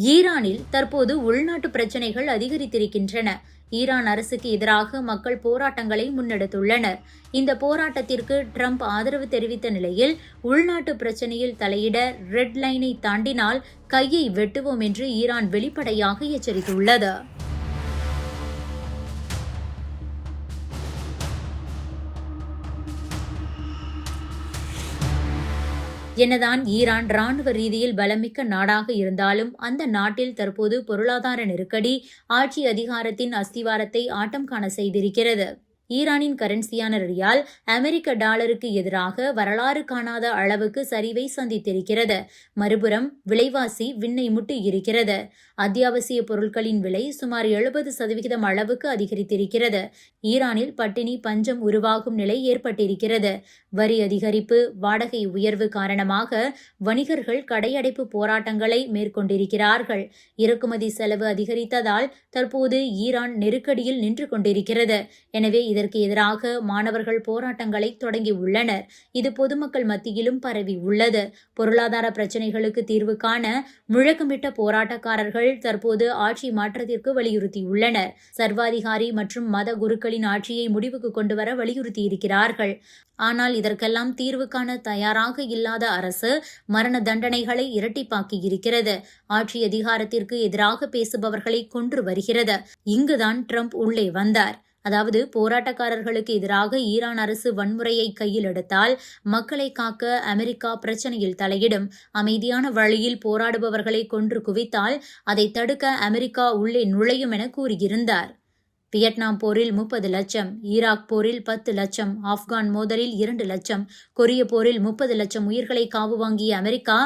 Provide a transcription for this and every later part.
ஈரானில் தற்போது உள்நாட்டு பிரச்சினைகள் அதிகரித்திருக்கின்றன. ஈரான் அரசுக்கு எதிராக மக்கள் போராட்டங்களை முன்னெடுத்துள்ளனர். இந்த போராட்டத்திற்கு ட்ரம்ப் ஆதரவு தெரிவித்த நிலையில் உள்நாட்டு பிரச்சினையில் தலையிட ரெட் லைனை தாண்டினால் கையை வெட்டுவோம் என்று ஈரான் வெளிப்படையாக எச்சரித்துள்ளது. என்னதான் ஈரான் ராணுவ ரீதியில் பலமிக்க நாடாக இருந்தாலும் அந்த நாட்டில் தற்போது பொருளாதார நெருக்கடி ஆட்சி அதிகாரத்தின் அஸ்திவாரத்தை ஆட்டம் காண செய்திருக்கிறது. ஈரானின் கரன்சியான ரியால் அமெரிக்க டாலருக்கு எதிராக வரலாறு காணாத அளவுக்கு சரிவை சந்தித்திருக்கிறது. மறுபுறம் விலைவாசி விண்ணை முட்டி இருக்கிறது. அத்தியாவசிய பொருட்களின் விலை சுமார் 70% அளவுக்கு அதிகரித்திருக்கிறது. ஈரானில் பட்டினி பஞ்சம் உருவாகும் நிலை ஏற்பட்டிருக்கிறது. வரி அதிகரிப்பு, வாடகை உயர்வு காரணமாக வணிகர்கள் கடையடைப்பு போராட்டங்களை மேற்கொண்டிருக்கிறார்கள். இறக்குமதி செலவு அதிகரித்ததால் தற்போது ஈரான் நெருக்கடியில் நின்று கொண்டிருக்கிறது. எனவே இதற்கு எதிராக மாணவர்கள் போராட்டங்களை தொடங்கியுள்ளனர். இது பொதுமக்கள் மத்தியிலும் பரவி உள்ளது. பொருளாதார பிரச்சினைகளுக்கு தீர்வு காண முழக்கமிட்ட போராட்டக்காரர்கள் தற்போது ஆட்சி மாற்றத்திற்கு வலியுறுத்தியுள்ளனர். சர்வாதிகாரி மற்றும் மத குருக்களின் ஆட்சியை முடிவுக்கு கொண்டுவர வலியுறுத்தியிருக்கிறார்கள். ஆனால் இதற்கெல்லாம் தீர்வு காண தயாராக இல்லாத அரசு மரண தண்டனைகளை இரட்டிப்பாக்கி இருக்கிறது. ஆட்சி அதிகாரத்திற்கு எதிராக பேசுபவர்களை கொன்று வருகிறது. இங்குதான் ட்ரம்ப் உள்ளே வந்தார். அதாவது போராட்டக்காரர்களுக்கு எதிராக ஈரான் அரசு வன்முறையை கையில் எடுத்தால் மக்களை காக்க அமெரிக்கா பிரச்சனையில் தலையிடும். அமைதியான வழியில் போராடுபவர்களை கொன்று குவித்தால் அதை தடுக்க அமெரிக்கா உள்ளே நுழையும் என கூறியிருந்தார். வியட்நாம் போரில் 30 லட்சம், ஈராக் போரில் 10 லட்சம், ஆப்கான் மோதலில் 2 லட்சம், கொரிய போரில் 30 லட்சம் உயிர்களை காவு வாங்கிய அமெரிக்கா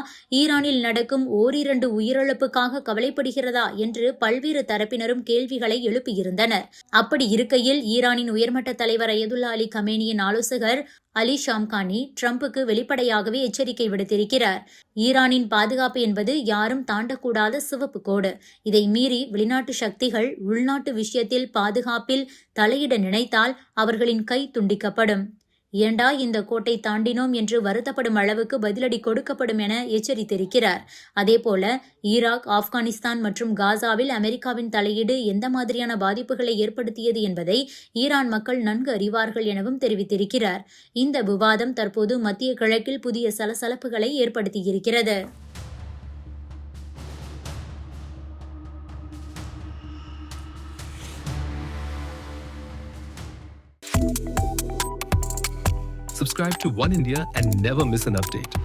ஈரானில் நடக்கும் ஓரிரண்டு உயிரிழப்புக்காக கவலைப்படுகிறதா என்று பல்வேறு தரப்பினரும் கேள்விகளை எழுப்பியிருந்தனர். அப்படி இருக்கையில் ஈரானின் உயர்மட்ட தலைவர் அயதுல்லா அலி கமேனியின் ஆலோசகர் அலி ஷாம்கானி ட்ரம்புக்கு வெளிப்படையாகவே எச்சரிக்கை விடுத்திருக்கிறார். ஈரானின் பாதுகாப்பு என்பது யாரும் தாண்டக்கூடாத சிவப்பு கோடு. இதை மீறி வெளிநாட்டு சக்திகள் உள்நாட்டு விஷயத்தில் பாதுகாப்பில் தலையிட நினைத்தால் அவர்களின் கை துண்டிக்கப்படும். ஏண்டா இந்த கோட்டை தாண்டினோம் என்று வருத்தப்படும் அளவுக்கு பதிலடி கொடுக்கப்படும் என எச்சரித்திருக்கிறார். அதேபோல ஈராக், ஆப்கானிஸ்தான் மற்றும் காசாவில் அமெரிக்காவின் தலையீடு எந்த மாதிரியான பாதிப்புகளை ஏற்படுத்தியது என்பதை ஈரான் மக்கள் நன்கு அறிவார்கள் எனவும் தெரிவித்திருக்கிறார். இந்த விவாதம் தற்போது மத்திய கிழக்கில் புதிய சலசலப்புகளை ஏற்படுத்தியிருக்கிறது. Subscribe to One India and never miss an update.